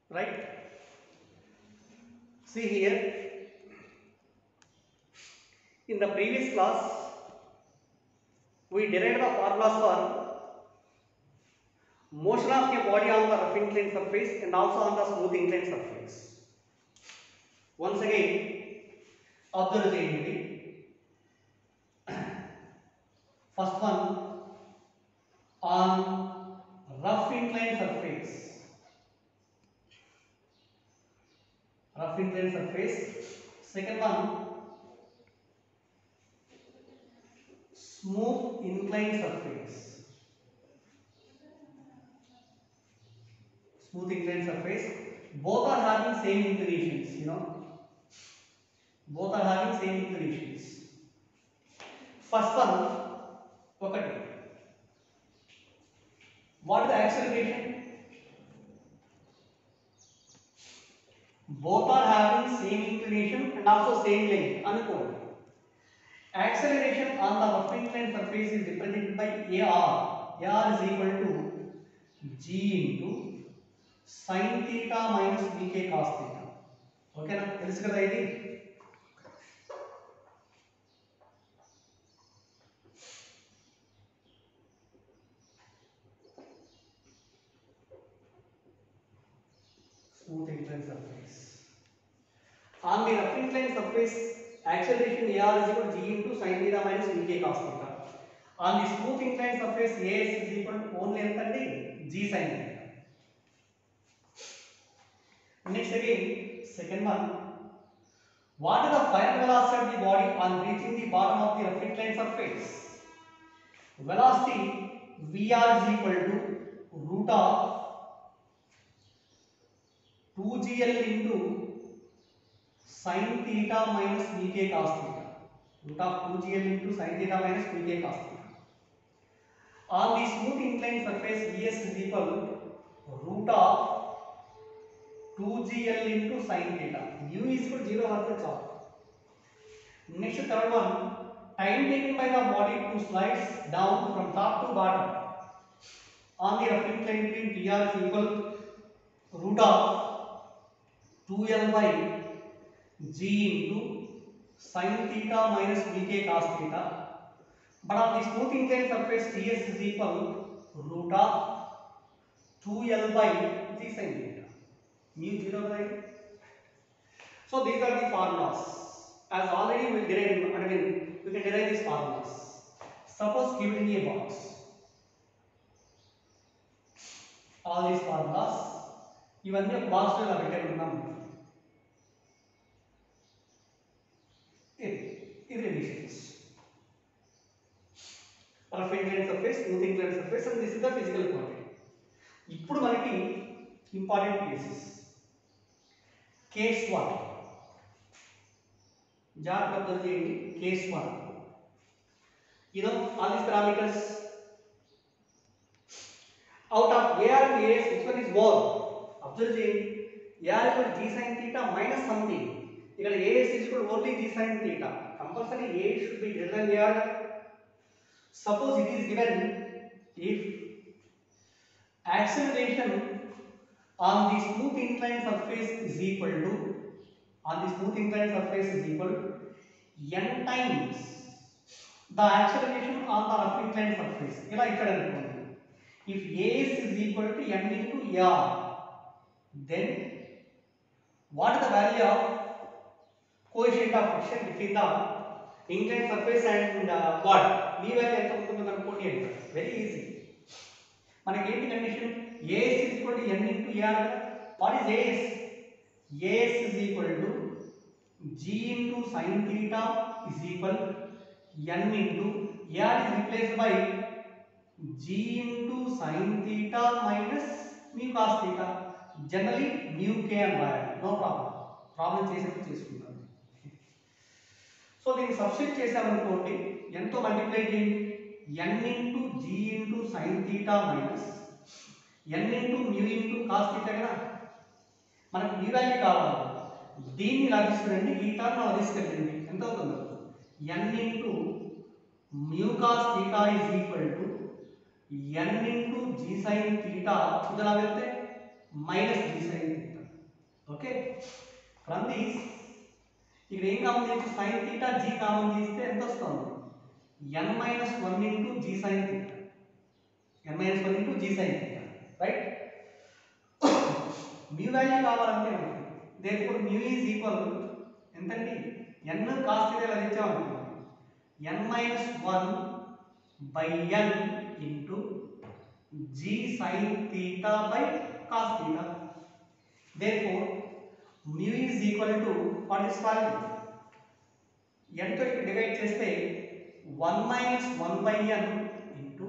right? See here, in the previous class, we derived the formulas for motion of a body on the rough inclined surface and also on the smooth inclined surface. Once again, observe the first one on rough inclined surface. Rough inclined surface. Second one, smooth inclined surface. Smooth inclined surface. Both are having same inclinations, Both are having same inclinations. First one, ఒకటి. What is the acceleration? Both are having same inclination and also same length. అనుకోండి. Acceleration on the rough inclined surface is represented by AR. AR is equal to G into sin theta minus Vk cos theta. ఓకేనా, తెలుసు కదా ఇది. Smooth inclined surface. On the rough inclined surface, acceleration AR is equal to G into sin theta minus Vk cos theta. On the smooth inclined surface, AS is equal to only entandi G sin theta. Next again, second one. What is the final velocity of the body on reaching the bottom of the rough inclined surface? Velocity Vr is equal to root of 2gl into sin theta minus Vk cos theta. Root of 2gl into sin theta minus Vk cos theta. On the smooth inclined surface, Vs is equal to root of 2gl into sin theta. U is equal to 0 at the top. Next, third one, time taken by the body to slides down from top to bottom on the rough inclined plane, Dr is equal to root of 2l by g into sin theta minus Vk cos theta. But on the smooth inclined surface, Ts is equal to root of 2l by g sin theta. Mu 0 by. So these are the formulas. As already we derive, we can derive these formulas. Suppose given in a box, all these formulas, ఇవన్నీ ఒక box లో పెట్టారు ఉన్నాం. ఇది relations. Rough inclined surface, smooth inclined surface, and this is the physical quantity. ఇప్పుడు మనకి important cases. Case 1, జాగ్రత్తగా observe చేయండి. Case 1, all these parameters out of AR and AS, which one is more? Observe చేయండి. AR equal to G sin theta minus something. ఇక్కడ AS is equal to only G sin theta. Compulsory A should be greater than AR. Suppose it is given if acceleration on the smooth inclined surface is equal to n times the acceleration on the rough inclined surface. ఇలా ఇక్కడ అనుకోండి. If AS is equal to n into AR, then what is the value of coefficient of friction between the inclined surface and what? V value ఎంత ఉంటుందో అనుకోండి అంటే very easy. మనకి ఏంటి condition? AS is equal to n into AR. What is AS? AS is equal to G into sin theta is equal n into AR is replaced by G into sin theta minus mu cos theta. Generally mu k and y, no problem. Problem చేసేప్పుడు చేసుకుంటాం. So దీన్ని substitute చేసామనుకోండి, ఎంతో multiply చేయండి. n into G into sin theta minus n into mu into cos theta కదా. మనకు mu value కావాలి. దీన్ని ఇలా తీసుకురండి, ఈ టర్మ్ అలా తీసుకెళ్ళండి. ఎంత అవుతుంది? n into mu cos theta is equal to n into G sin theta. ఇది ఎలా వెళ్తే minus G sin theta. Okay from this ఇక్కడ ఏం కామన్ తీయచ్చు sin θ g కామన్ తీస్తే ఎంత వస్తుంది n - 1 into g sin θ n - 1 into g sin θ right mu value కావాలంటే therefore mu is equal ఎంతండి n cos θ ఇలా ఇచ్చామనుకోండి n - 1 by n into g sin theta by cos theta. Therefore, mu is equal to what is value? n తో divide చేస్తే 1 minus 1 by n into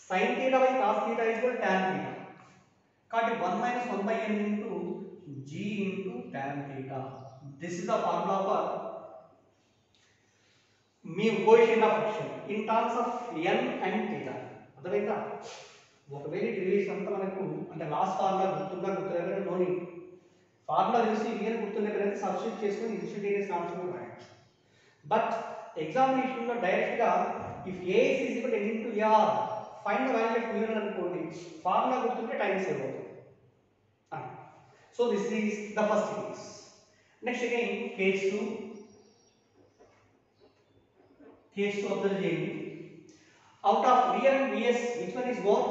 sin theta by cos theta is equal to tan theta. కాబట్టి 1 minus 1 by n into g into tan theta. This is the formula for mu coefficient of friction in terms of n and theta. అర్థమైందా ఒకవేళ derivation అంతా మనకు అంటే last formula గుర్తులేదా నోని formula తెలిసి ఇవన్నీ గుర్తులేకపోతే substitute చేసుకొని ఇన్స్టంటేనియస్ కాన్సెప్ట్ రాయొచ్చు బట్ ఎగ్జామినేషన్ లో డైరెక్ట్ గా if a is equal to n into r find the value of mu అనుకోండి ఫార్ములా గుర్తుంటే టైం సేవ్ అవుతుంది so this is the first case next again case 2 observe చేయండి out of V and Vs which one is more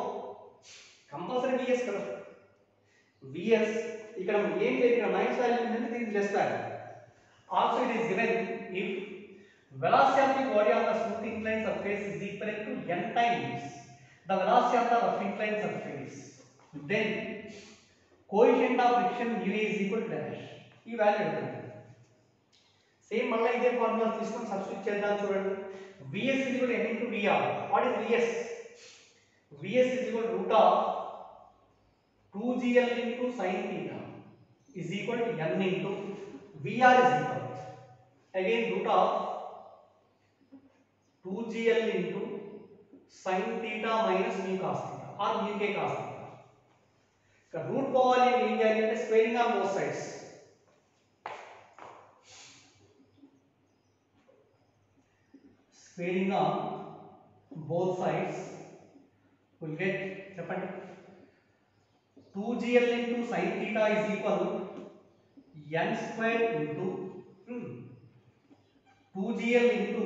compulsory Vs కదా Vs ఇక్కడ ఏం లేదు ఇక్కడ minus value ఉంది దీనికి plus value also it is given if velocity of the body on the smooth inclined surface is equal to n times the velocity of the rough inclined surface then coefficient of friction mu is equal to dash ఈ value ఉంటుంది same మళ్ళీ ఇదే formula తీసుకొని substitute చేద్దాం చూడండి Vs is equal to n into Vr. What is Vs? Vs is equal to root of 2gl into sin theta is equal to n into Vr is equal again root of 2gl into sin theta minus mu cos theta or mu k cos theta. The root power in India is squaring on both sides. Squaring on both sides will get 2gl into sin theta is equal n square into 2gl into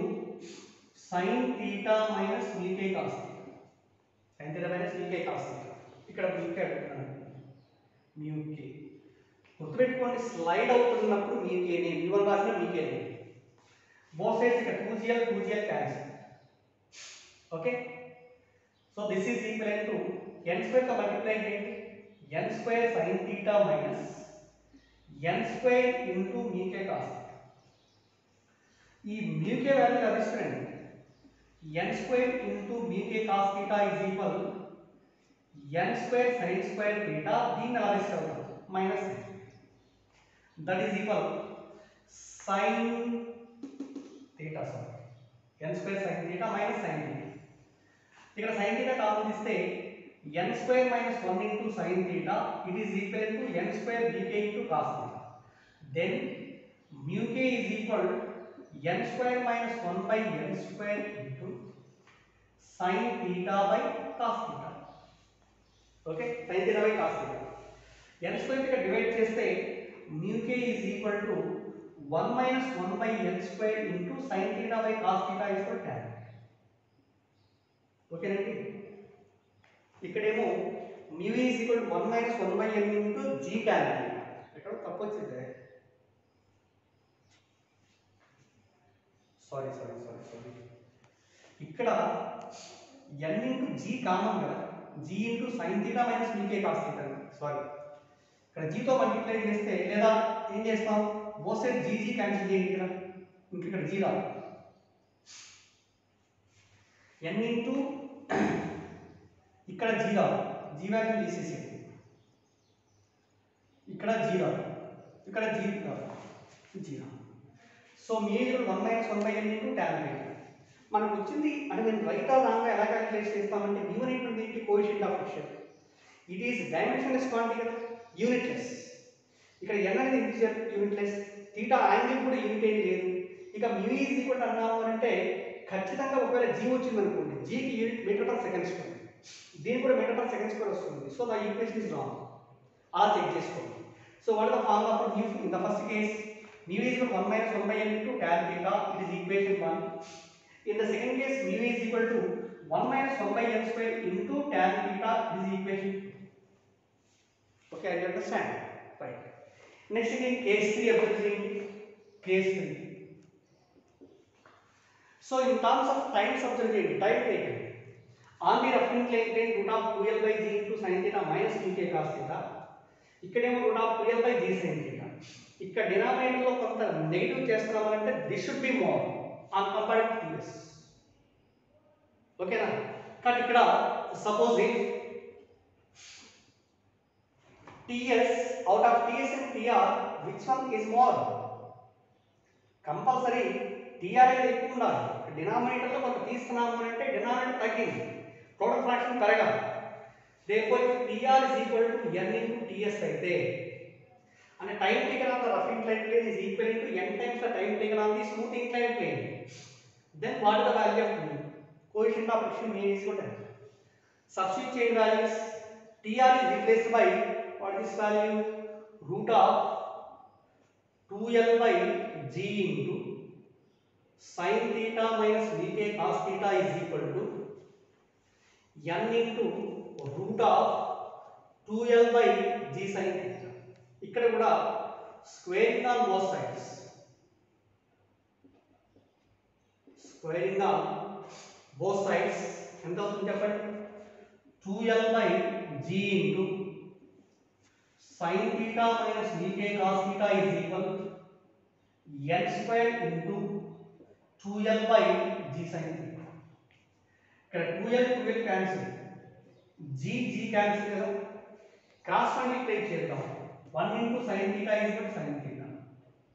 sin theta minus mu k cos theta. Sin theta minus mu k cos theta. ఇక్కడ mu k అడుగుతున్నాను mu k గుర్తుపెట్టుకోండి slide అవుతున్నప్పుడు mu k ని mu1 రాసిన mu k ని both sides ఇక్కడ 2gl cancel okay so this is equal to n square తో multiply చేయండి n square sin theta minus n square into mu k cos theta ఈ mu k value లభిస్తుంది n square into mu k cos theta is equal n square sin square theta దీన్ని లభిస్తుంది minus that is equal sin theta sorry n square sin theta minus sin theta ఇక్కడ sin theta common తీస్తే n square minus 1 into sin theta it is equal to n square mu k into cos theta then mu k is equal to n square minus 1 by n square into sin theta by cos theta okay sin theta by cos theta n square ఇక్కడ divide చేస్తే mu k is equal to 1 minus 1 by n square into sin theta by cos theta is equal to tan. Okay నండి ఇక్కడేమో mu is equal to 1 minus 1 by n into g tan theta. ఇక్కడ తప్పు వచ్చింది sorry ఇక్కడ n into g common కదా g into sin theta minus mu k cos theta sorry ఇక్కడ g తో multiply చేస్తే లేదా ఏం చేస్తాం both sides g క్యాన్సిల్ చేయండి ఇక్కడ g రాదు n into ఇక్కడ g రాదు g వాల్యూ తీసేసేయండి ఇక్కడ g రాదు ఇక్కడ g రాదు సో మీరు 1 minus 1 by n into tan theta మనకు వచ్చింది అంటే నేను రైట్ ఆ రాంగ్ ఎలా క్యాలిక్యులేట్ చేస్తామంటే mu అనేటువంటి ఏంటి coefficient of friction it is dimensionless quantity కదా యూనిట్లెస్ ఇక్కడ n అనేది ఇంటిజర్ యూనిట్లెస్ థీటా యాంగిల్ కూడా యూనిట్ ఏం లేదు ఇక mu is equal to అన్నాము అంటే ఖచ్చితంగా ఒకవేళ g వచ్చింది అనుకోండి g కి unit metre per second square దీని కూడా మీటర్ పర్ సెకండ్ స్క్వేర్ వస్తుంది so the equation is wrong అలా చెక్ చేసుకోండి So what is the formula for mu? In the first case, mu is equal to 1 minus 1 by n into tan theta. It is equation 1. In the second case, mu is equal to 1 minus 1 by n square into tan theta. It is equation 2. Okay, I understand. Right. Next again, case 3 observing case 3. So in terms of time observing, time taken on the rough inclined plane, root of 2l by g into sin theta minus bk cos theta. ఇక్కడేమో root of 2l by g sin theta. ఇక్కడ denominator లో కొంత negative చేస్తున్నామంటే this should be more on compared to ts. ఓకేనా? కానీ ఇక్కడ suppose if ts out of ts and tr which one is more? Compulsory tr అనేది ఎక్కువ ఉండాలి. డినామినేటర్ లో కొంత తీస్తున్నాము అంటే డినామినేటర్ తగ్గింది, టోటల్ ఫ్రాక్షన్ పెరగాలి. therefore if tr is equal to n into ts అయితే and time taken on the rough inclined plane is equal to n times the time taken on the smooth inclined plane, then what is the value of mu? Coefficient of friction mu is equal to n. Substitute change values. tr is replaced by what is this value? Root of 2l by g into sin theta minus vk cos theta is equal to n into root of 2l by g sin theta. ఇక్కడ కూడా squaring on both sides, squaring on both sides ఎంత అవుతుంది చెప్పండి? 2l by g into sin theta minus vk cos theta is equal n square into 2l by g sin theta. ఇక్కడ 2l cancel, g cancel కదా, cross multiply చేద్దాం. 1 into sin theta is equal to sin theta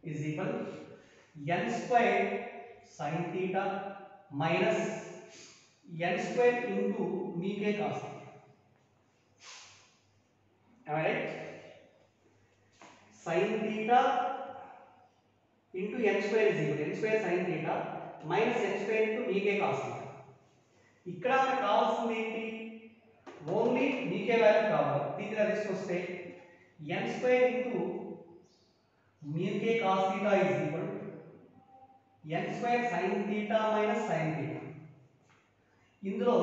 is equal n square sin theta minus n square into vk cos theta. Am I right? Sin theta into n square is equal to n square sin theta minus n square into vk cos theta. ఇక్కడ మనకు కావాల్సింది ఏంటి? Only vk value కావాలి. దీనిలో తీసుకొస్తే n square into mu k cos theta is equal to n square sin theta minus sin theta. ఇందులో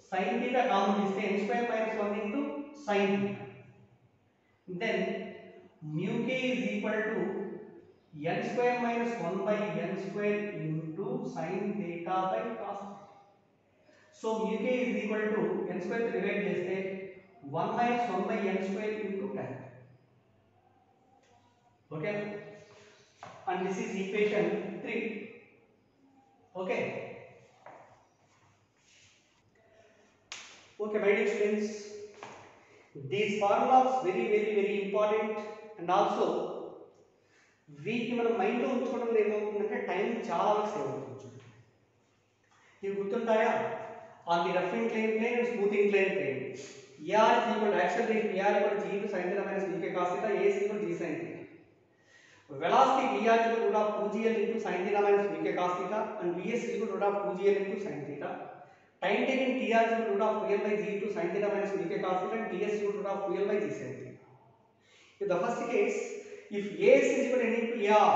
sin theta common తీస్తే n square minus 1 into sin theta. Then mu k is equal to n square minus 1 by n square into sin theta by cos theta. So mu k is equal to n square to divide చేస్తే 1 minus 1 by n square into tan. Okay, and this is equation 3. Okay, my dear students, these formulas very important, and also వీటిని మనం మైండ్లో ఉంచుకోవడం వల్ల ఏమవుతుందంటే time చాలా save అవుతుంది. ఇవి గుర్తుంటాయా? On the rough incline plane and smooth incline plane, AR is equal to acceleration AR equal to g into sin theta minus vk cos theta, A is equal to g sin theta. Velocity VR is equal to root of 2gl into sin theta minus vk cos theta, and Vs is equal to root of 2gl into sin theta. Time taken TR is equal to root of 2l by g into sin theta minus vk cos theta, and Ts is equal to root of 2l by g sin theta. In the first case, if As is equal to n into AR,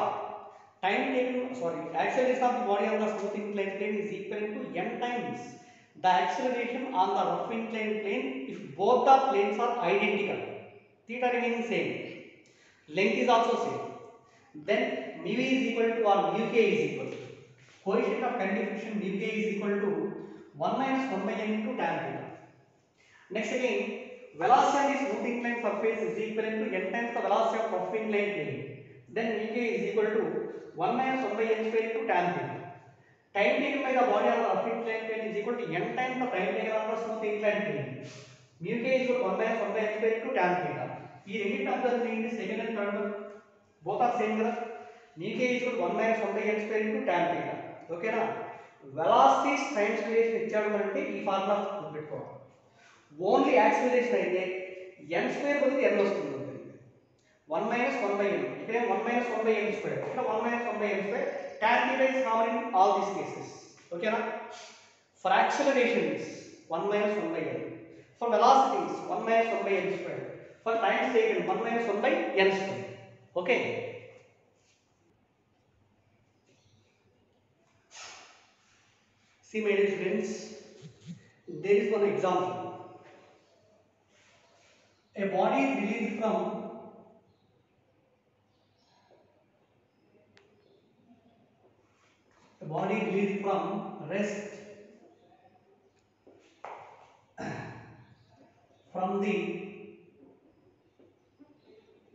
acceleration of the body on the smooth inclined plane is equal to n times the acceleration on the rough inclined plane if both the planes are identical, theta remaining same, length is also same. Then mu is equal to, or mu k is equal to, coefficient of kinetic friction mu k is equal to 1 minus 1 by n into tan theta. Next again, velocity on the smooth inclined surface is equal to n times the velocity of rough inclined plane. Then mu k is equal to 1 minus 1 by n square into tan theta. Time taken by the body on the rough inclined plane is equal to n times the time taken on the smooth inclined plane. Mu k is equal to 1 minus 1 by n square into tan theta. ఈ రెండింటి observe చేయండి, second and third one both are same కదా. mu k is equal to 1 minus 1 by n square into tan theta. ఓకేనా? Velocities times relation ఇచ్చాడు అంటే ఈ formula గుర్తుపెట్టుకోవాలి. Only acceleration అయితే n స్క్వేర్ బదులు n వస్తుంది. 1 minus 1 by n, ఇక్కడ 1 minus 1 by n square, ఇక్కడ 1 minus 1 by n square. Tan theta is common in all these cases. Okay na? For acceleration is 1 minus 1 by n. For velocity is 1 minus 1 by n square. For but times taken 1 minus 1 by n square. Okay. See my dear friends, there is one example. A body is released from rest from the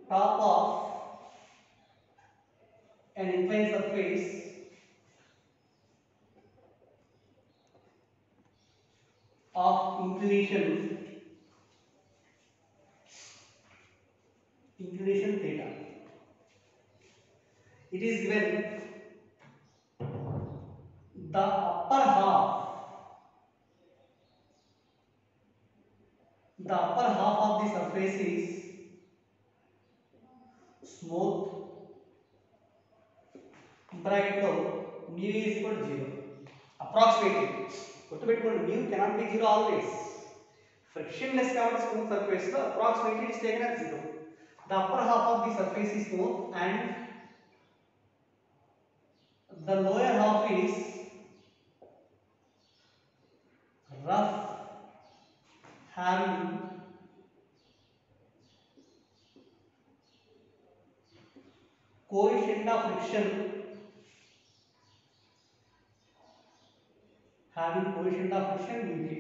top of an inclined surface of inclination theta. It is given the upper half of the surface is smooth, bracket లో mu is equal to 0 approximately. గుర్తుపెట్టుకోండి, mu cannot be 0 always. Frictionless కాబట్టి smooth surface లో approximately it is taken as 0. The upper half of the surface is smooth and the lower half is rough, having coefficient of friction mu.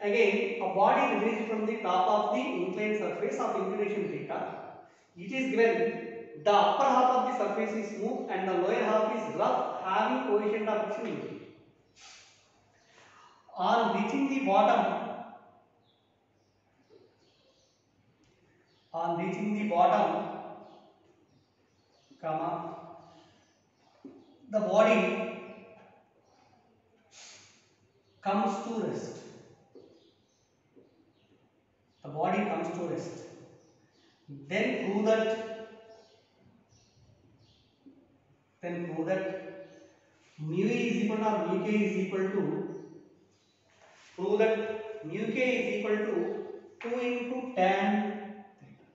Again, a body released from the top of the inclined surface of inclination theta. It is given the upper half of the surface is smooth and the lower half is rough, having coefficient of friction mu. On reaching the bottom, the body comes to rest. Then prove that mu is equal to, or mu k is equal to, prove that mu k is equal to 2 into tan theta.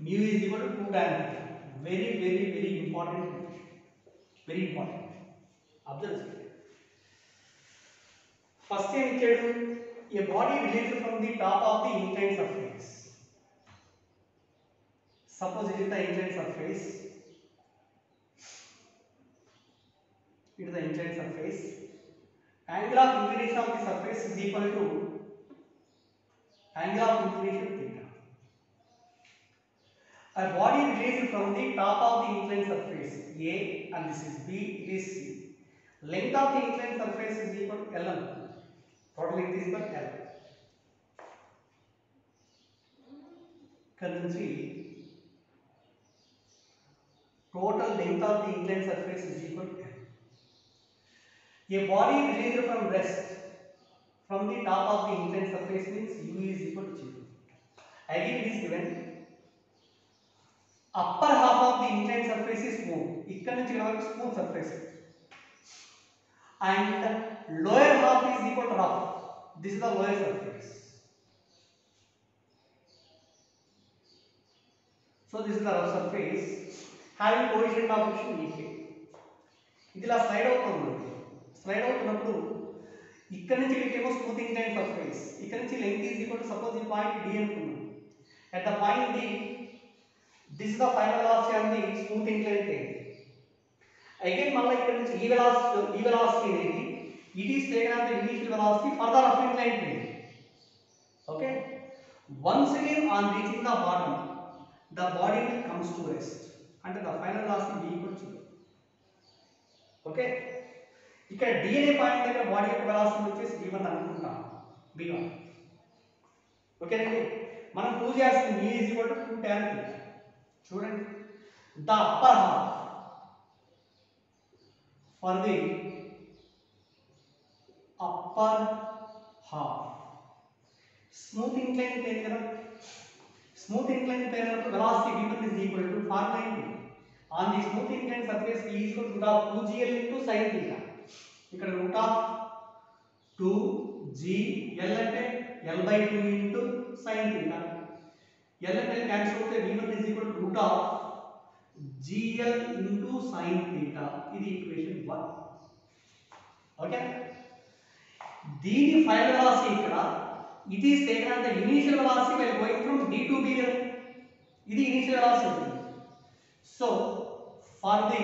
Mu is equal to 2 tan theta. Very, very, very important. Very important. Observe it. First thing ఇచ్చాడు, a body released from the top of the inclined surface. Suppose it is the inclined surface. Angle of inclination of the surface is equal to angle of inclination theta. A body released from the top of the inclined surface A, and this is B, it is C. Length of the inclined surface is equal to Ln. Total length is equal to L. Currently, total length of the inclined surface is equal to L. A body released from rest from the top of the inclined surface means U is equal to 0. Again, it is given upper half of the inclined surface is smooth. ఇక్కడ నుంచి ఇక్కడ వరకు smooth surface. And lower half is equal to rough. This is the lower surface. So this is the rough surface having coefficient of friction Ek. ఇది ఇలా slide అవుతున్నప్పుడు ఇక్కడ నుంచి ఇక్కడికేమో smooth inclined surface, ఇక్కడ నుంచి length is equal to suppose ఈ point D అనుకున్నాం. At the point D, this is the final velocity on the smooth inclined plane. Again మళ్ళీ ఇక్కడ నుంచి ఈ velocity అనేది it is taken as the initial velocity for the rough inclined plane. Okay. Once again on reaching the bottom, the body comes to rest and the final velocity v equal to 0. Okay. ఇక్కడ D అనే point దగ్గర body యొక్క velocity వచ్చేసి v1 అనుకుంటాం. v1. ఓకేనండి. మనం prove చేస్తుంది v is equal to 2 tan theta. చూడండి, the upper half for the upper half smooth inclined plane కదా, smooth inclined plane అప్పుడు velocity v1 is equal to formula ఏంటి, on the smooth inclined surface v is equal to root of 2gl into sin theta. ఇక్కడ root of 2 g l అంటే l by 2 into sin theta. l and l cancel అవుతే v1 is equal to root of gl into sin theta. ఇది equation 1. Okay, దీని final velocity ఇక్కడ it is taken as the initial velocity while going from d to b. ఇది initial velocity. So for the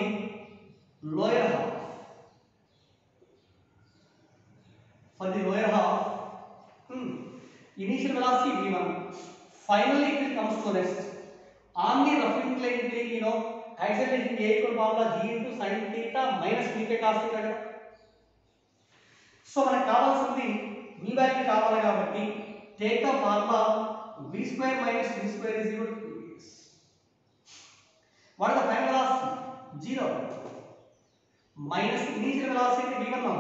lower half, initial velocity v1, finally it will comes to rest on the rough inclined plane. Acceleration a equal formula g into sin theta minus vk cos theta కదా. So మనకు కావాల్సింది v value కావాలి కాబట్టి take the formula v square minus v square is equal to 2x. what is the final velocity? 0 minus initial velocity v1 now.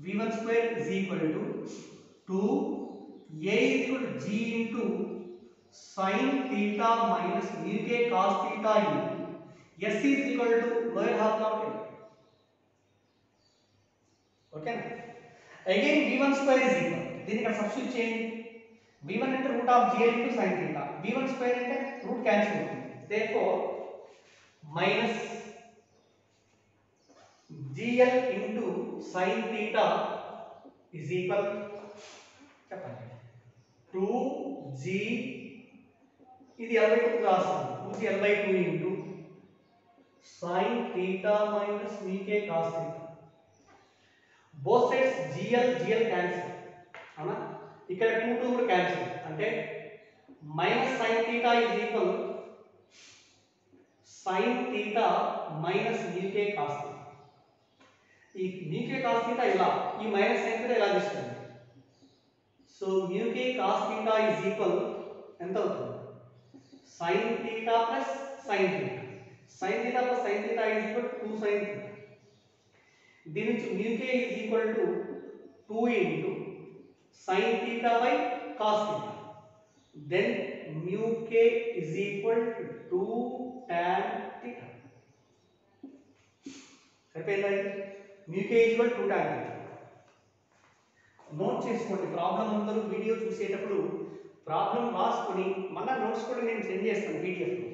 v1 square is equal to 2 a is equal to g into sin theta minus vk cos theta into s is equal to lower half now. Okay, again v1 square is equal, దీన్ని ఇక్కడ substitute చేయండి. v1 అంటే root of gl into sin theta, v1 square అంటే root cancel అవుతుంది, therefore minus gl into sin theta is equal చెప్పండి 2g, ఇది l by 2 రాస్తాను, 2g l by 2 into sin theta minus vk cos theta. both sides gl cancel అవునా, ఇక్కడ 2 కూడా cancel అంటే minus sin theta is equal sin theta minus vk cos theta. ఈ vk cos theta ఇలా, ఈ minus sin theta ఇలా తీసుకోండి. So vk cos theta is equal ఎంత అవుతుంది? sin theta plus sin theta. sin theta plus sin theta is equal to 2 sin theta. దీని నుంచి vk is equal to 2 into sin theta by cos theta. Then mu k is equal to 2 tan theta. సరిపోయిందా? mu k is equal to 2 tan theta. Note చేసుకోండి, problem అందరూ video చూసేటప్పుడు problem రాసుకొని మళ్ళీ notes కూడా నేను సెండ్ చేస్తాను పీడిఎఫ్లో.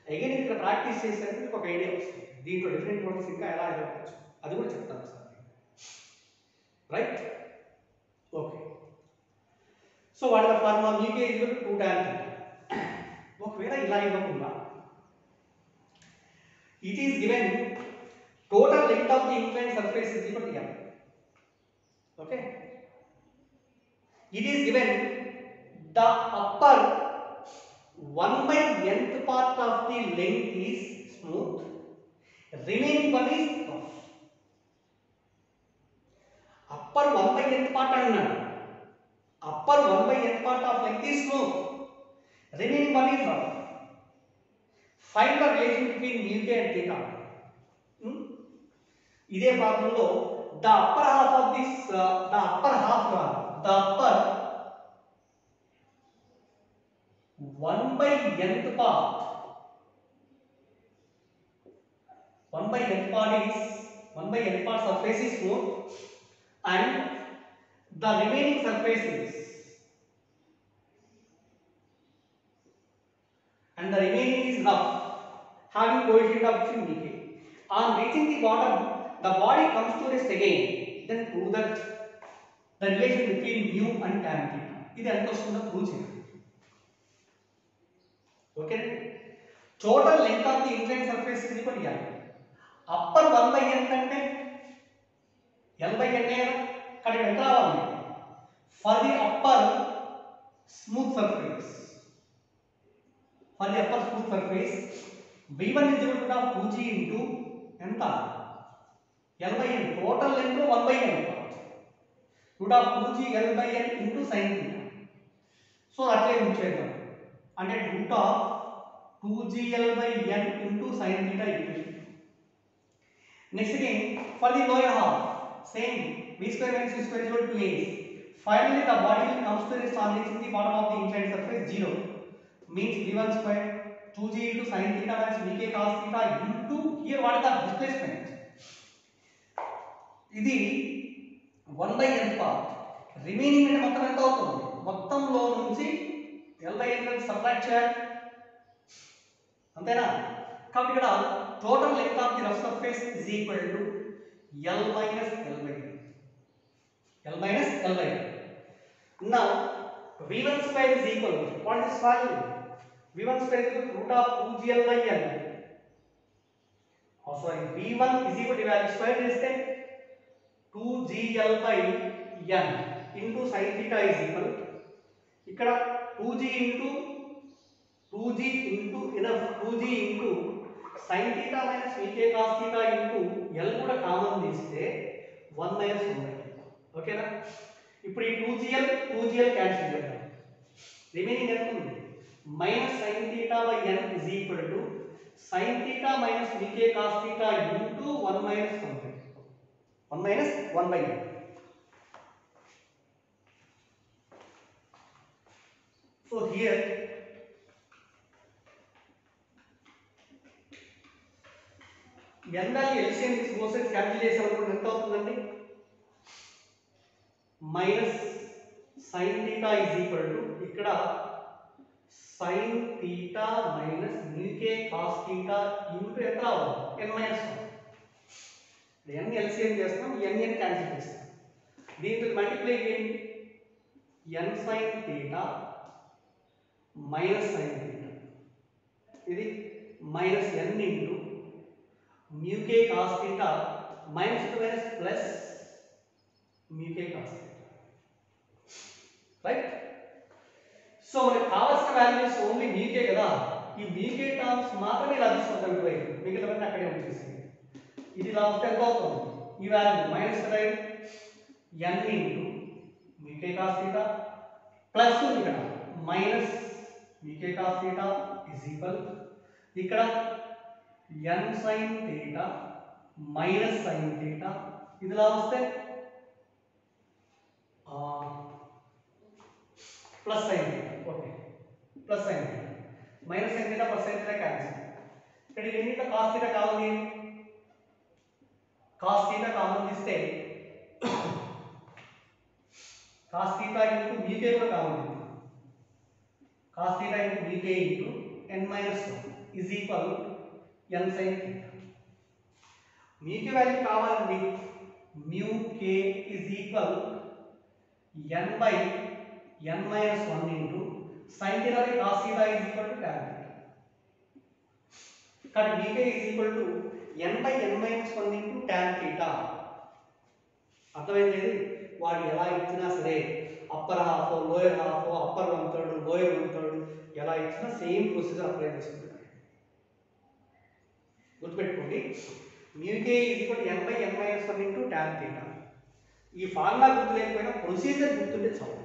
Again ఇక్కడ ప్రాక్టీస్ చేసేందుకు మీకు ఒక ఐడియా వస్తుంది, దీంట్లో డిఫరెంట్ వర్డ్స్ ఇంకా ఎలా అడగవచ్చు అది కూడా చెప్తాను sir. Right, okay. So what the formula mu k is equal to 2 tan theta. ఒకవేళ ఇలా ఇవ్వకుండా it is given total length of the inclined surface is equal to m. okay, it is given the upper 1 by nth part of the length is smooth, remaining one is rough. upper 1 by nth part అన్నాడు, upper 1 by nth part of length is smooth, remaining one is rough. find the relation between mu k and theta. ఇదే ప్రాబ్లంలో the upper half of this the upper 1 by nth part, 1 by nth part is 1 by nth part surface is smooth and the remaining surface is rough, having coefficient of vk. on reaching the bottom the body comes to rest again, then prove that the relation between mu and tan theta. ఇది ఎంత వస్తుందో prove చేయండి. Okay, total length of the inclined surface is equal to l. Upper 1 by n అంటే l by n కదా, ఇక్కడ ఎంత రావాలి? For the upper smooth surface, v1 is equal to 2g into ఎంత l by n, total length 1 by n root of 2g l by n into sin theta. So అట్లే ఉంచేద్దాం, అంటే root of 2g l by n into sin theta equation. Next again for the lower half same v square minus v square is equal to 2a. finally the body will comes to rest on reaching the bottom of the inclined surface 0, means v1 square 2g into sin theta minus vk cos theta into here what is the displacement? ఇది 1 by n part remaining అంటే మొత్తం ఎంత అవుతుంది మొత్తంలో నుంచి l by n subtract చేయాలి అంతేనా కాబట్టి ఇక్కడ total length of the rough surface is equal to l minus l by n l minus l by n now v1 square is equal to what is value v1 square is equal to root of 2gl by n oh sorry v1 is equal to value square చేస్తే 2gl by n into sin theta is equal ఇక్కడ 2g into 2g into enough 2g into sin theta minus vk cos theta into l కూడా common తీస్తే 1 minus 1 by ఓకేనా ఇప్పుడు ఈ 2gl cancel చేద్దాం remaining ఎంత ఉంది minus sin theta by n is equal to sin theta minus vk cos theta into 1 minus 1 by 1 minus 1 by n so here n value LCM తీసి both sides cancel చేసామనుకోండి ఎంత అవుతుందండి minus sin theta is equal to ఇక్కడ sin theta minus vk cos theta into ఎంత రావాలి n minus 1 n LCM చేస్తాం n cancel చేస్తాం దీంతో మల్టిప్లై చేయండి n sin theta minus sin theta ఇది minus n into mu k cos theta minus to minus plus mu k cos theta right so మనకు కావాల్సిన values only mu k కదా ఈ mu k terms మాత్రమే ఇలా తీసుకుంటాం ఇటువైపు మిగతావన్నీ అక్కడే ఉంచేసి ఇది ఇలా వస్తే ఎంత అవుతుంది ఈ వాల్యూ మైనస్ కదా n into mu k cos theta plus ఇక్కడ minus mu k cos theta is equal ఇక్కడ n sin theta minus sin theta ఇది ఇలా వస్తే plus sin theta okay plus sin theta minus sin theta plus sin theta cancel ఇక్కడ ఎన్నిట cos theta కావాలి cos theta common తీస్తే cos theta into mu k కూడా common cos theta into mu k into n minus 1 is equal n sin theta mu k value కావాలండి mu k is equal n by n minus 1 into sin theta by cos theta is equal to tan theta కాబట్టి mu k is equal to n by n minus 1 into tan theta అర్థమైంది వాడు ఎలా ఇచ్చినా సరే upper half lower half upper 1/3 lower 1/3 ఎలా ఇచ్చినా same procedure apply చేసుకుంటారు గుర్తుపెట్టుకోండి mu k is equal to n by n minus 1 into tan theta ఈ ఫార్ములా గుర్తు లేకపోయినా ప్రొసీజర్ గుర్తుంటే చాలు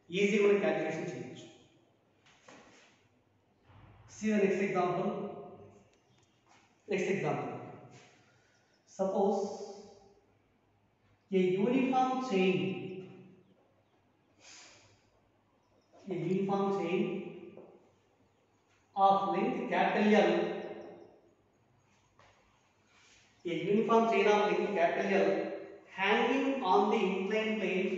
ఈజీ మనం క్యాలిక్యులేషన్ చేయొచ్చు see the next example suppose a uniform chain of length capital L a uniform chain of length capital L hanging on the inclined plane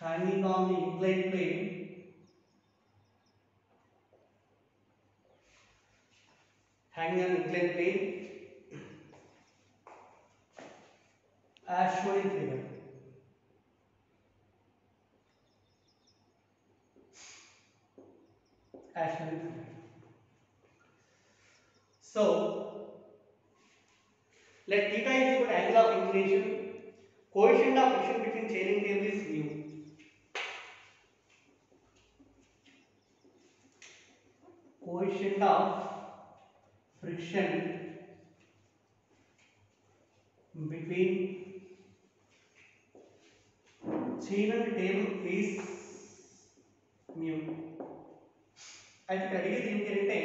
hanging on the inclined plane as shown in figure so let theta is equal to angle of inclination coefficient of friction between chaining table is mu coefficient of friction between chain and table is mu అయితే ఇక్కడ అడిగేది ఏంటంటే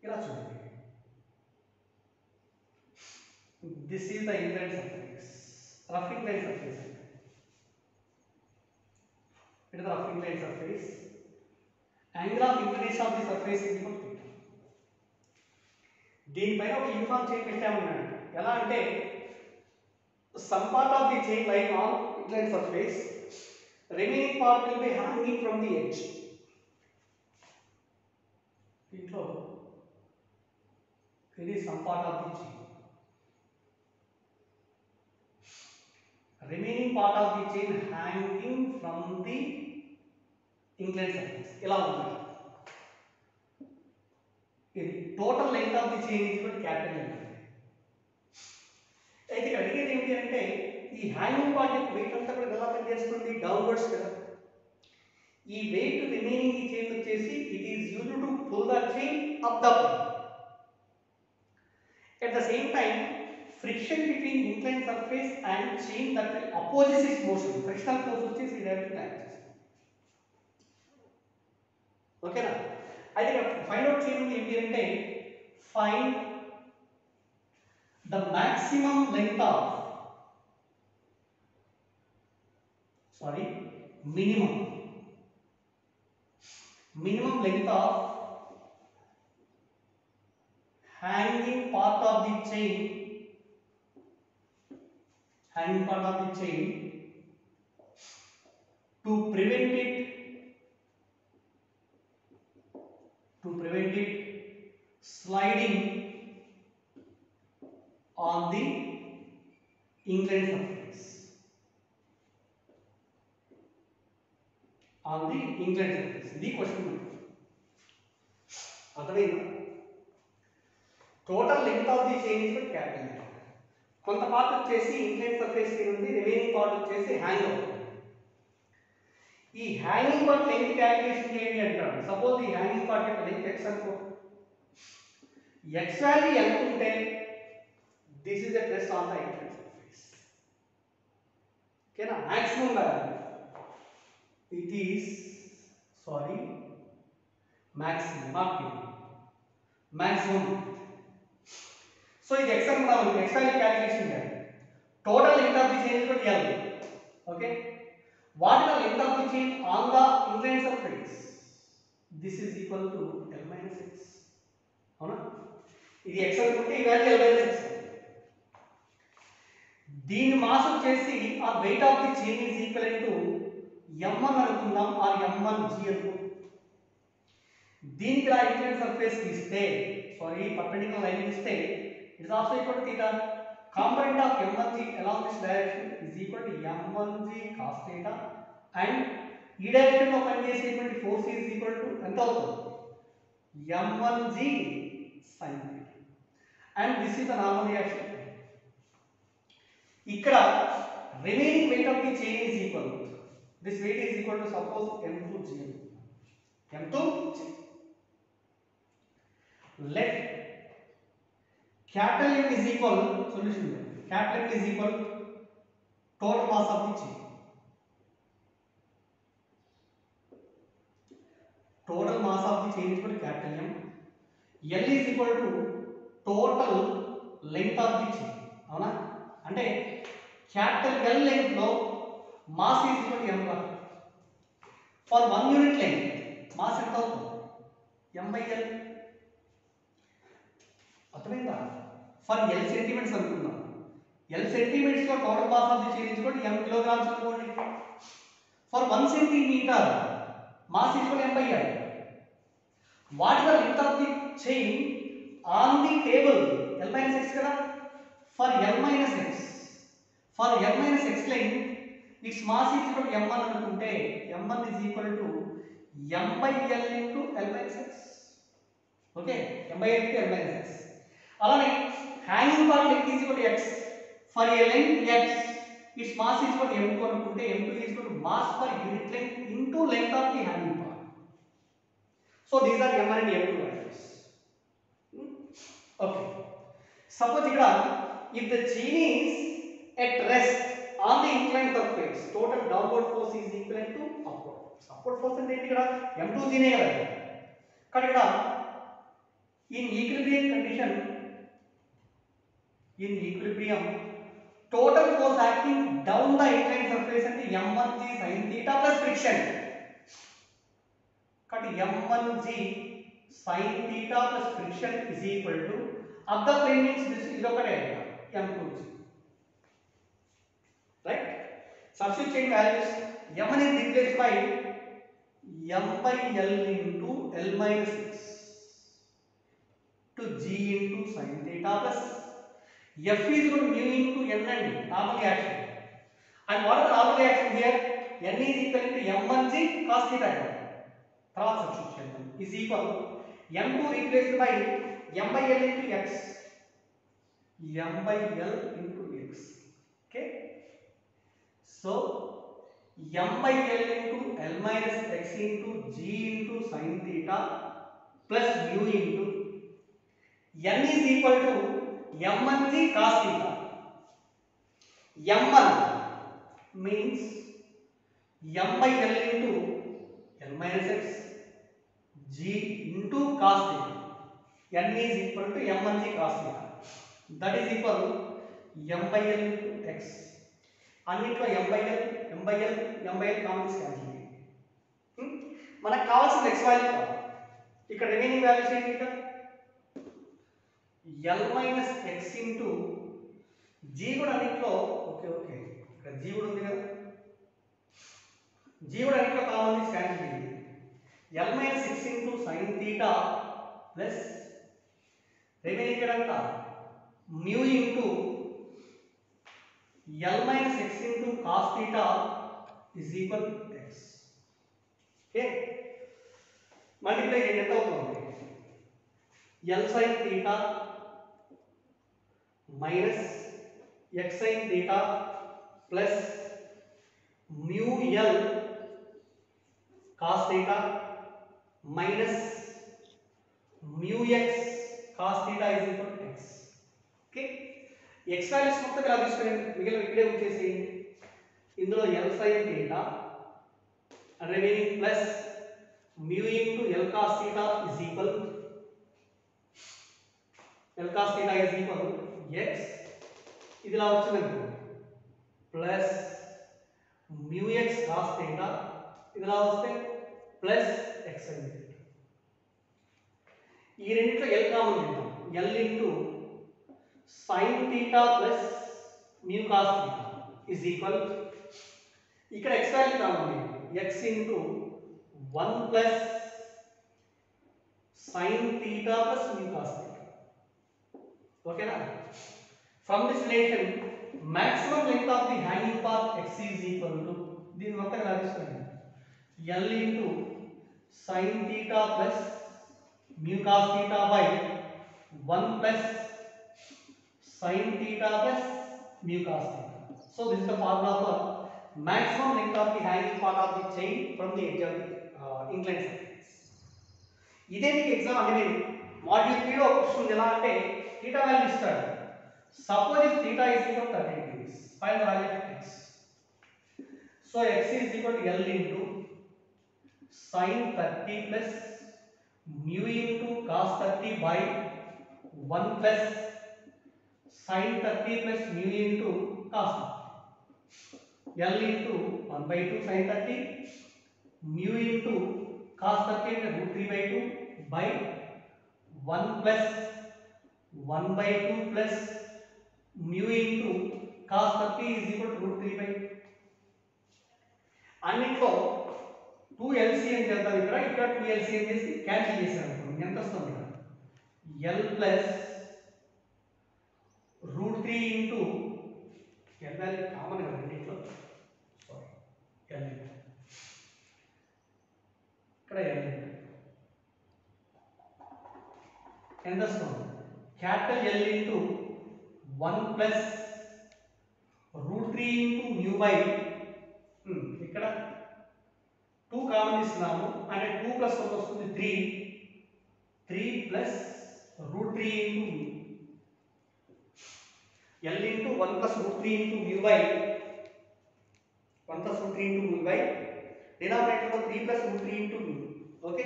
ఇలా చూడండి this is the inclined surface rough inclined surface it is the rough inclined surface angle of inclination of the surface is equal to theta దీనిపైన ఒక uniform chain పెట్టామన్నాడు. ఎలా అంటే some part of the chain lying on inclined surface, remaining part will be hanging from the edge. దీంట్లో ఇది some part of the chain, remaining part of the chain hanging from the inclined surface. ఇలా ఉంటుంది. ఇది total length of the chain is capital length. అయితే ఇక్కడ అడిగేది ఏంటి అంటే ఈ హ్యాంగింగ్ పార్ట్ యొక్క వెయిట్ అంతా కూడా ఎలా పనిచేస్తుంది, డౌన్వర్డ్స్ కదా. ఈ వెయిట్ రిమైనింగ్ ఈ చైన్ వచ్చేసి it is used to pull the chain up the plane. At the same time, friction between inclined surface and chain that will opposes its motion, frictional force వచ్చేసి ఈ direction act చేస్తుంది. ఓకేనా? అయితే ఇక్కడ find out చేయండి ఏంటి అంటే find the maximum length of minimum length of hanging part of the chain to prevent it sliding on the inclined surface. ఇది క్వశ్చన్. అర్థమైందా? Total length of the chain is capital length. కొంత part వచ్చేసి inclined surface కి ఉంది, remaining part వచ్చేసి hang అవుతుంది. ఈ hanging part length calculation చేయండి అంటాడు. సపోజ్ ఈ హ్యాంగింగ్ పార్ట్ యొక్క లెంగ్త్ x అనుకో. x వాల్యూ ఎంత ఉంటే this is a press on the inclined surface. Okay na? Maximum value it is maximum, not minimum, maximum. So ఇది x అనుకుందాం. x value calculation చేయాలి. Total length of the chain is L. Okay, what is the length of the chain on the inclined surface? This is equal to L minus x. అవునా? ఇది x అనుకుంటే ఈ value L minus x. దీని mass వచ్చేసి ఆ weight of the chain is equal to m1 అనుకుందాం, or m1g అనుకుందాం. దీనికి ఆ ఇంక్లైన్డ్ సర్ఫేస్ ఇస్తే పర్పెండిక్యులర్ లైన్ ఇస్తే it is also equal to θ. Component of m1g along this direction is equal to m1g cos θ, and ఈ direction లో పనిచేసేటువంటి force is equal to ఎంత అవుతుంది, m1g sin θ. And this is the normal reaction. ఇక్కడ remaining weight of the chain is equal, this weight is equal to suppose m2g. Let capital M is equal, solution capital M is equal total mass of the chain. Total mass of the chain is equal to capital M. L is equal to total length of the chain. అవునా? అంటే capital L length లో mass is equal to m for 1 unit length mass ఎంత అవుతుంది, m/l. అర్థమైందా? For L centimetres అనుకుందాం. L సెంటీమీటర్స్ లో total mass of the chain is equal to m kilograms అనుకోండి. For 1 centimetre mass is equal to m/l. What is the length of the chain on the table? L minus x కదా. For L minus x length, its mass is equal to m1 అనుకుంటే m1 is equal to m/l into L minus x. Okay, m/l into L minus x. అలానే hanging part length is equal to x. For a length x, its mass is equal to m2 అనుకుంటే m2 is equal to mass per unit length into length of the hanging part. So these are m1 and m2 values. Okay, suppose ఇక్కడ if the chain is at rest on the inclined surface, total downward force is equal to upward force. Upward force అంటే ఏంటి? ఇక్కడ m2g నే కదా. కానీ ఇక్కడ in equilibrium total force acting down the inclined surface అంటే m1g sin theta plus friction. కాబట్టి m1g sin theta plus friction is equal to Of the plane means this is ఒకటే m2g. Right? Substitute values m is replaced by m by l into l minus x to g into sin theta plus f is equal to mu into n and normal reaction. And what is the normal reaction here? N is equal to m1g cos theta. Cross substitution is equal to m2 replaced by m by l into x. M by l into x. Okay. So m by l into l minus x into g into sin theta plus mu into n is equal to m1g cos theta. m1 means m by l into l minus x g into cos theta. N is equal to m1g cos theta. That is equal to m by l into x. అన్నిట్లో m by l common cancel చేయండి. మనకు కావాల్సిన x value కావాలి. ఇక్కడ remaining values ఏంటి? ఇక్కడ l minus x into g కూడా అన్నిట్లో ఓకే ఇక్కడ g కూడా ఉంది కదా, g కూడా అన్నిట్లో కామన్ క్యాన్సిల్ చేయండి. l minus x into sin theta plus remaining ఇక్కడ అంతా mu into l minus x into cos theta is equal to x. Okay, multiply చేయండి ఎంత అవుతుంది? l sin theta minus x sin theta plus mu l cos theta minus mu x cos theta is equal to x. Okay, x values మొత్తం ఇలా తీసుకురండి, మిగిలిన ఇక్కడే ఉంచేసేయండి. ఇందులో l sin theta remaining plus mu into l cos theta is equal x. ఇది ఇలా వచ్చిందనుకో plus mu x cos theta, ఇది ఇలా వస్తే ప్లస్ x sin theta. ఈ రెండిట్లో l కామన్ చేద్దాం. l into sin theta plus mu cos theta is equal, ఇక్కడ x వాల్యూ కావాలి, x into 1 plus sin theta plus mu cos theta. ఓకేనా? From this relation maximum length of the hanging path x is equal to, దీని మొత్తం ఎలా తీసుకోండి, l into sin theta plus mu cos theta by 1 plus sin theta plus mu cos theta. So this is the formula for maximum length of the hanging part of the chain from the edge of the inclined surface. ఇదే మీకు exam అంటే module 3 లో question ఎలా అంటే theta value ఇస్తాడు. Suppose if theta is equal to 30 degrees, find the value of x. So x is equal to l into sin 30 plus mu into cos 30 by 1 plus sin 30 plus mu into cos 30. L into 1 by 2 sin 30 mu into cos 30 into root 3 by 2 by 1 plus 1 by 2 plus mu into cos 30 is equal to root 3 by 2. అన్నిట్లో 2 LCM చేద్దాం. ఇక్కడ 2 LCM చేసి cancel చేసాం అనుకోండి, ఎంత వస్తుంది? L plus root 3 into l value common కదా రెండిట్లో, సారీ l ఇక్కడ l ఎంత వస్తుంది? Capital L into 1 plus root 3 into mu by ఇక్కడ 2 కామన్ ఇస్తున్నాము అంటే 2 plus 1 వస్తుంది 3 plus root 3 into L into 1 plus root 3 into mu by 1 plus root 3 into mu by denominator లో 3 plus root 3 into mu. Okay,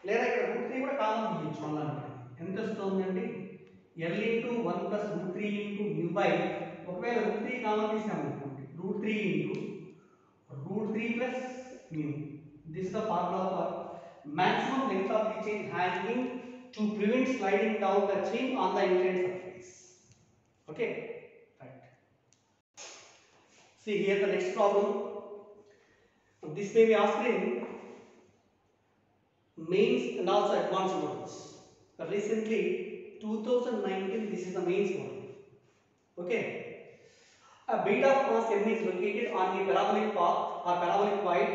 లేదా ఇక్కడ root 3 కూడా common తీయొచ్చు. మళ్ళీ ఎంత వస్తుందండి? L into 1 plus root 3 into mu by, ఒకవేళ root 3 కామన్ తీసాము అనుకోండి, root 3 into root 3 plus mu. This is the formula for maximum length of the chain hanging to prevent sliding down the chain on the inclined surface. Okay, right. See here the next problem. This may be asked in mains and also advanced models. Recently 2019, this is the mains model. Okay, a bead of mass m is located on the parabolic path or parabolic void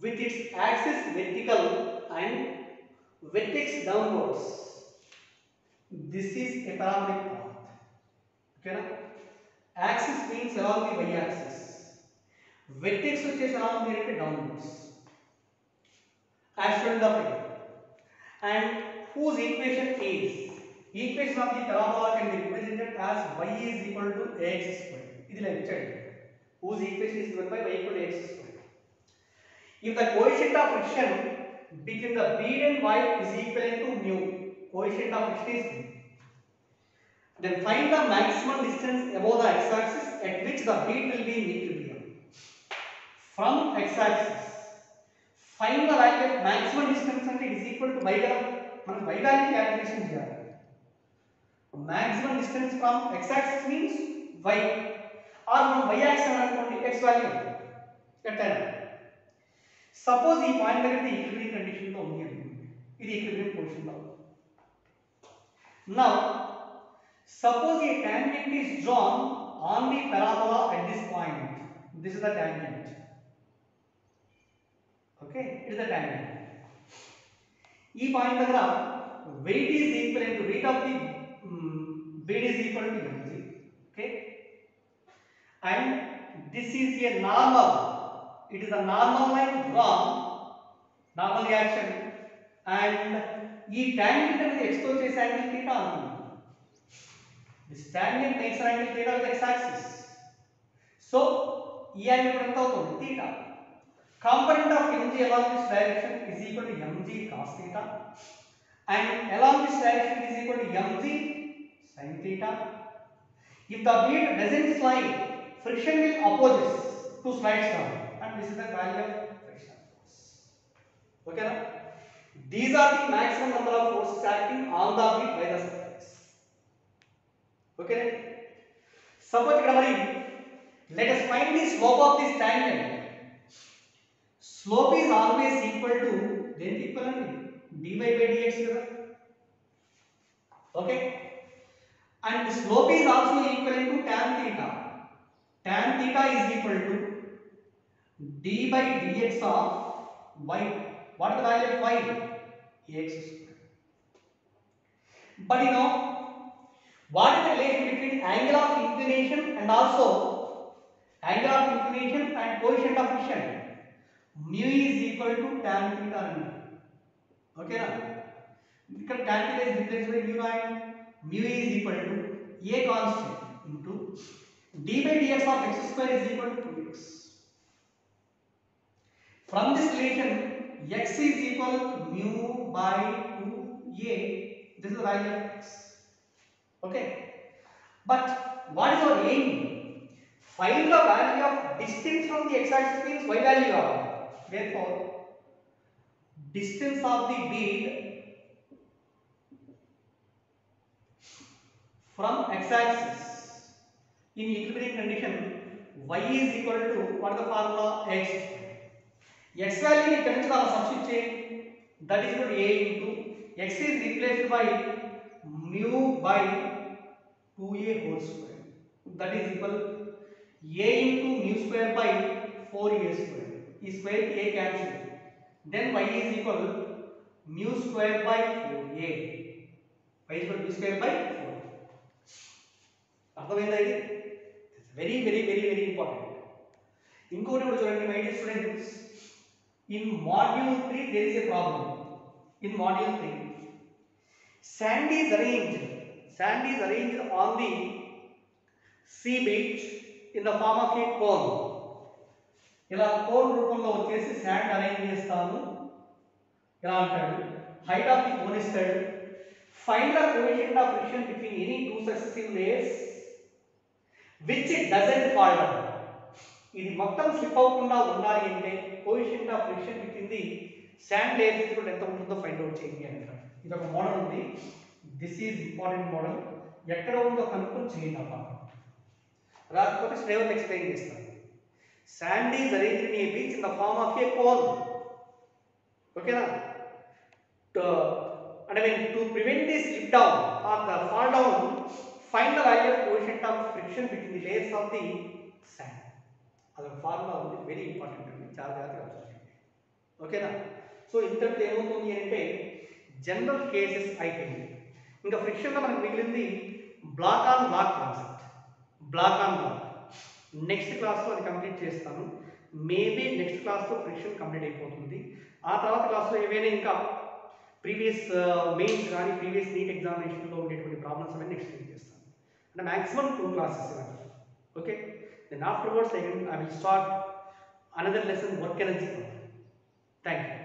with its axis vertical and vertex downwards. This is a parabolic path. Okay na? Axis means along the y axis. Vertex వచ్చేసి along the downwards. As shown in the figure. And whose equation is? Equation of the parabola can be represented as y is equal to ax squared. ఇది like child. Whose equation is given by y equal to ax squared. If the coefficient of friction between the bead and void is equivalent to mu, coefficient of friction is mu, then find the maximum distance above the x-axis at which the bead will be in equilibrium. From x-axis, find the value of maximum distance and it is equal to y కదా, మనం y value calculation చేయాలి. Maximum distance from x-axis means y, or మనం y axis అనుకోండి x value ఎట్లా. Suppose ఈ point దగ్గర equilibrium condition లో ఉంది అనుకోండి, ఇది ఈక్విలిబ్రియం పొజిషన్ లో. Now suppose a tangent is drawn on the parabola at this point. This is the tangent. Okay, it is the tangent. ఈ పాయింట్ దగ్గర weight is equivalent to weight of the bead is equal to mg. Okay, and this is a normal. It is a normal line drawn, normal reaction, and ఈ tangent అనేది x తో చేసే angle θ అనుకుందాం. This tangent makes an angle theta with x-axis. So, ఈ angle ఎంత అవుతుంది θ. Component of mg along this direction is equal to mg cos theta, and along this direction is equal to mg sin theta. If the bead doesn't slide, friction will opposes to slides down, and this is the value of frictional force. Okay na? These are the maximum number of forces acting on the bead by the surface. Okay, suppose ikkada mari let us find the slope of this tangent. Slope is always equal to then equal to dy by dx kada. Okay, and the slope is also equivalent to tan theta. Tan theta is equal to d by dx of y. What is the value of y? Ax squared. But you know, what is the relation between angle of inclination and also angle of inclination and coefficient of friction? Mu is equal to tan theta. Okay na? Because tan theta is replaced by mu naught. Mu is equal to a constant into d by dx of x square is equal to 2x. From this relation, x is equal to mu by 2a. This is the value of x. Okay, but what is our aim? Find the value of distance from the x-axis means y value of. Therefore, distance of the bead from x-axis in equilibrium condition, y is equal to what is the formula? X. X value ఇక్కడ నుంచి మనం substitute చేయండి. That is equal to a into x is replaced by mu by 2a whole square. That is equal a into mu square by 4a square. Is square a cancel. Then y is equal mu square by 4a. Y is equal to b square by 4. అర్థమైందా ఇది? Very important. ఇంకోటి కూడా చూడండి my dear students. In module 3 there is a problem. In module 3 sand is arranged on the sea beach in the form of a cone. ఇలా cone రూపంలో వచ్చేసి sand arrange చేస్తాము. ఇలా అంటాడు హైట్ ఆఫ్ ది కోన్ ఇస్తాడు. Find the coefficient of friction between any two successive layers which doesn't fall down. ఇది మొత్తం slip అవ్వకుండా ఉండాలి అంటే coefficient of friction between the sand layers ఎంత ఉంటుందో ఫైండ్ అవుట్ చేయండి అంటారు. ఇది ఒక మోడల్ ఉంది. This is important model. ఎక్కడ ఉందో కనుక్కొని చేయండి అబ్బా. రాకపోతే శ్రేవన్ ఎక్స్ప్లెయిన్ చేస్తాను. Sand is arranged in a beach in the form of a cone. ఓకేనా? And when to prevent the slip down or the fall down, find the value of coefficient of friction between the layers of the sand. అదొక formula ఉంది, very important అండి, చాలా జాగ్రత్తగా observe చేయండి. ఓకేనా? So ఇంతటితో ఏమవుతుంది అంటే జనరల్ కేసెస్ అయిపోయింది. ఇంకా ఫ్రిక్షన్లో మనకు మిగిలింది block on block concept. Block on block next క్లాస్లో అది కంప్లీట్ చేస్తాను. మేబీ నెక్స్ట్ క్లాస్లో ఫ్రిక్షన్ కంప్లీట్ అయిపోతుంది. ఆ తర్వాత క్లాస్లో ఏవైనా ఇంకా ప్రీవియస్ మెయిన్స్ కానీ ప్రీవియస్ నీట్ ఎగ్జామినేషన్లో ఉండేటువంటి ప్రాబ్లమ్స్ అవన్నీ ఎక్స్ప్లెయిన్ చేస్తాను. అంటే మ్యాక్సిమం 2 క్లాసెస్ ఇవ్వండి. Okay, then afterwards I will start another lesson work energy. Thank you.